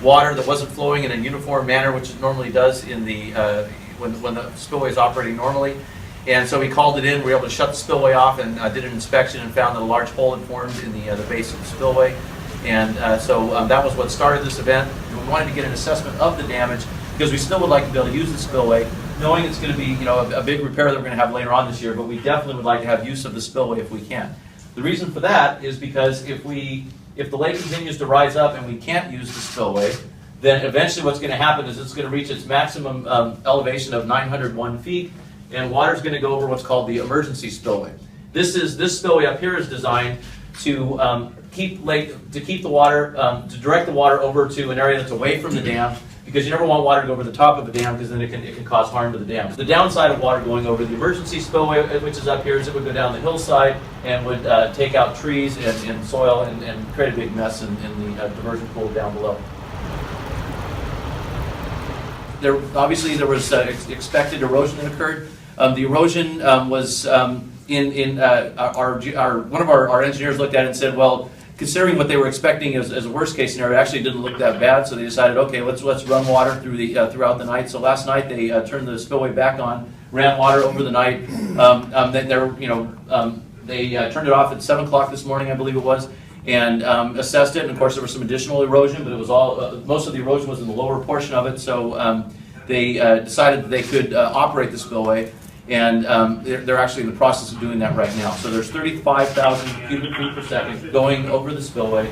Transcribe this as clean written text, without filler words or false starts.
water that wasn't flowing in a uniform manner, which it normally does in the when the spillway is operating normally. And so we called it in. We were able to shut the spillway off and did an inspection and found that a large hole had formed in the base of the spillway. And so that was what started this event. And we wanted to get an assessment of the damage because we still would like to be able to use the spillway, knowing it's going to be a big repair that we're going to have later on this year. But we definitely would like to have use of the spillway if we can. The reason for that is because if the lake continues to rise up and we can't use the spillway, then eventually what's going to happen is it's going to reach its maximum elevation of 901 feet, and water is going to go over what's called the emergency spillway. This spillway up here is designed to keep the water, to direct the water over to an area that's away from the dam, because you never want water to go over the top of a dam because then it can cause harm to the dam. The downside of water going over the emergency spillway, which is up here, is it would go down the hillside and would take out trees and soil and create a big mess in the diversion pool down below. Obviously there was expected erosion that occurred. The erosion was one of our engineers looked at it and said, well, considering what they were expecting as a worst case scenario, it actually didn't look that bad. So they decided, okay, let's run water throughout the night. So last night they turned the spillway back on, ran water over the night. They turned it off at 7 o'clock this morning, I believe it was, and assessed it. And of course, there was some additional erosion, but it was all most of the erosion was in the lower portion of it. So they decided that they could operate the spillway. And they're actually in the process of doing that right now. So there's 35,000 cubic feet per second going over the spillway.